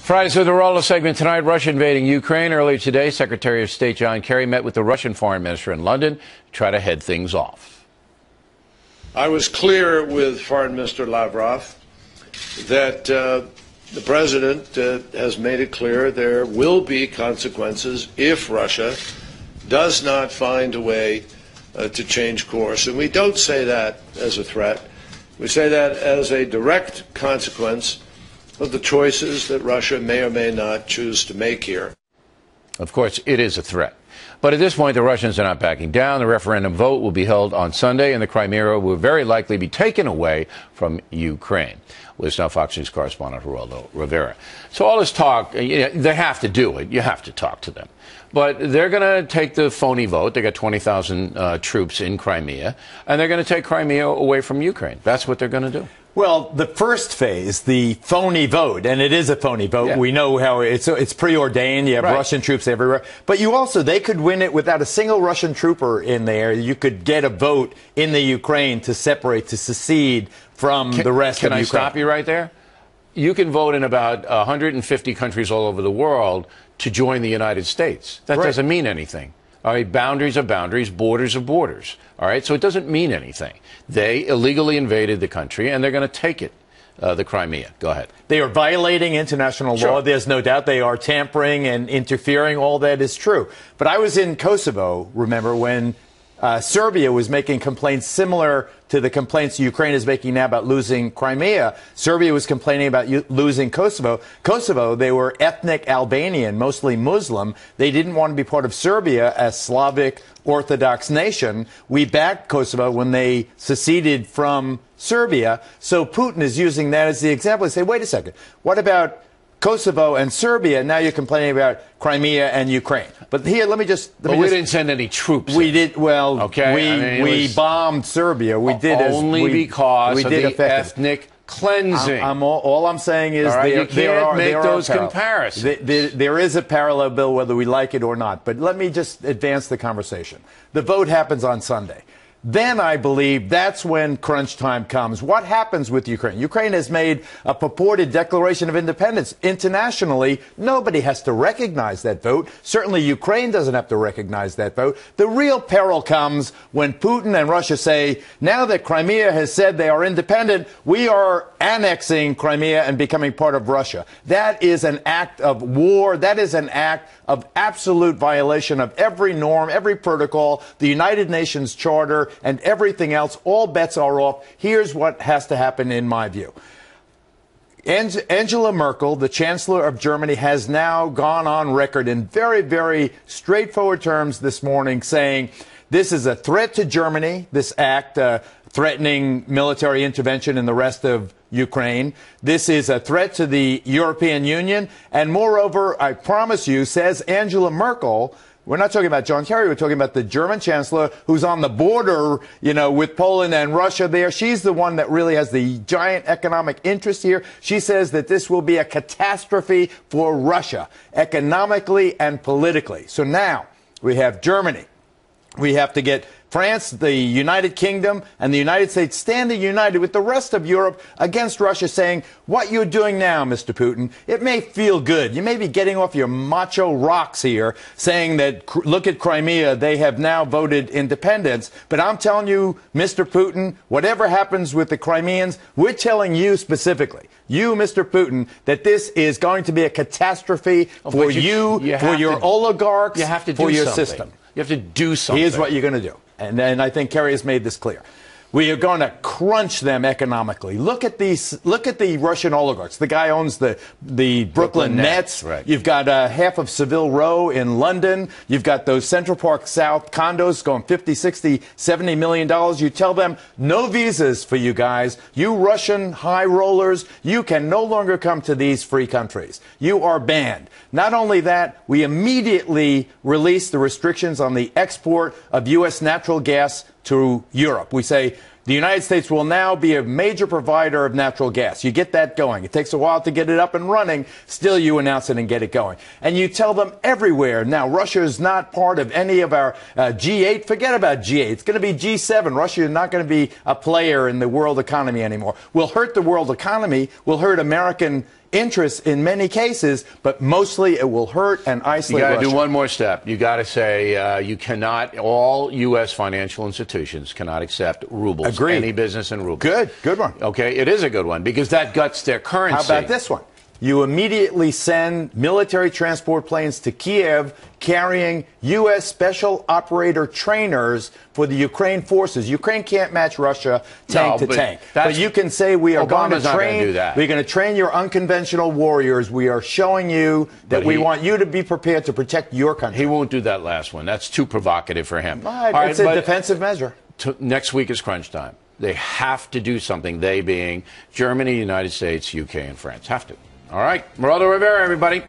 Friday, so the Geraldo segment tonight, Russia invading Ukraine. Earlier today, Secretary of State John Kerry met with the Russian foreign minister in London to try to head things off. I was clear with Foreign Minister Lavrov that the president has made it clear there will be consequences if Russia does not find a way to change course. And we don't say that as a threat. We say that as a direct consequence of the choices that Russia may or may not choose to make here. Of course, it is a threat. But at this point, the Russians are not backing down. The referendum vote will be held on Sunday, and the Crimea will very likely be taken away from Ukraine. With us now, Fox News correspondent Geraldo Rivera. So all this talk, they have to do it. You have to talk to them. But they're going to take the phony vote. They got 20,000 troops in Crimea, and they're going to take Crimea away from Ukraine. That's what they're going to do. Well, the first phase, the phony vote, and it is a phony vote. Yeah. We know how it's preordained. You have Russian troops everywhere. But they could win it without a single Russian trooper in there. You could get a vote in the Ukraine to separate, to secede from the rest of Ukraine. Can I stop you right there? You can vote in about 150 countries all over the world to join the United States. That doesn't mean anything. All right, boundaries are boundaries, borders are borders. All right, so it doesn't mean anything. They illegally invaded the country, and they're going to take it, the Crimea. Go ahead. They are violating international law. There's no doubt they are tampering and interfering. All that is true. But I was in Kosovo, remember, when Serbia was making complaints similar to the complaints Ukraine is making now about losing Crimea. Serbia was complaining about losing Kosovo. Kosovo, they were ethnic Albanian, mostly Muslim. They didn't want to be part of Serbia, a Slavic Orthodox nation. We backed Kosovo when they seceded from Serbia. So Putin is using that as the example. They say, wait a second, what about Kosovo and Serbia? Now you're complaining about Crimea and Ukraine. But here, we didn't send any troops. We did. Well, okay. We bombed Serbia. We did only because of the ethnic cleansing. All I'm saying is you can't make those comparisons. There is a parallel bill, whether we like it or not. But let me just advance the conversation. The vote happens on Sunday. Then I believe that's when crunch time comes. What happens with Ukraine? Ukraine has made a purported declaration of independence. Internationally, nobody has to recognize that vote. Certainly Ukraine doesn't have to recognize that vote. The real peril comes when Putin and Russia say, now that Crimea has said they are independent, we are annexing Crimea and becoming part of Russia. That is an act of war. That is an act of absolute violation of every norm, every protocol, the United Nations Charter, and everything else. All bets are off. Here's what has to happen in my view. Angela Merkel, the Chancellor of Germany, has now gone on record in very, very straightforward terms this morning saying this is a threat to Germany, this act threatening military intervention in the rest of Ukraine. This is a threat to the European Union. And moreover, I promise you, says Angela Merkel, we're not talking about John Kerry. We're talking about the German chancellor who's on the border, with Poland and Russia there. She's the one that really has the giant economic interest here. She says that this will be a catastrophe for Russia, economically and politically. So now we have Germany. We have to get France, the United Kingdom, and the United States standing united with the rest of Europe against Russia, saying, what you're doing now, Mr. Putin, it may feel good. You may be getting off your macho rocks here, saying that, look at Crimea, they have now voted independence. But I'm telling you, Mr. Putin, whatever happens with the Crimeans, we're telling you specifically, you, Mr. Putin, that this is going to be a catastrophe for you, for your oligarchs, for your system. You have to do something. Here's what you're going to do. And I think Kerry has made this clear. We are going to crunch them economically. Look at the Russian oligarchs. The guy owns the Brooklyn Nets. Right. You've got half of Savile Row in London. You've got those Central Park South condos going $50, $60, $70 million. You tell them no visas for you guys. You Russian high rollers, you can no longer come to these free countries. You are banned. Not only that, we immediately release the restrictions on the export of U.S. natural gas to Europe. We say the United States will now be a major provider of natural gas. You get that going. It takes a while to get it up and running. Still, you announce it and get it going. And you tell them everywhere. Now, Russia is not part of any of our G8. Forget about G8. It's going to be G7. Russia is not going to be a player in the world economy anymore. We'll hurt the world economy. We'll hurt American interests in many cases, but mostly it will hurt and isolate You got to Russia. do one more step. You got to say you cannot. All U.S. financial institutions cannot accept rubles. Agreed. Any business in rubles. Good one. Okay, it is a good one because that guts their currency. How about this one? You immediately send military transport planes to Kiev carrying U.S. special operator trainers for the Ukraine forces. Ukraine can't match Russia tank to tank. But you can say we are going to train. We're going to train your unconventional warriors. We are showing you that we want you to be prepared to protect your country. He won't do that last one. That's too provocative for him. It's a defensive measure. Next week is crunch time. They have to do something, they being Germany, United States, UK, and France. Have to. All right. Geraldo Rivera, everybody.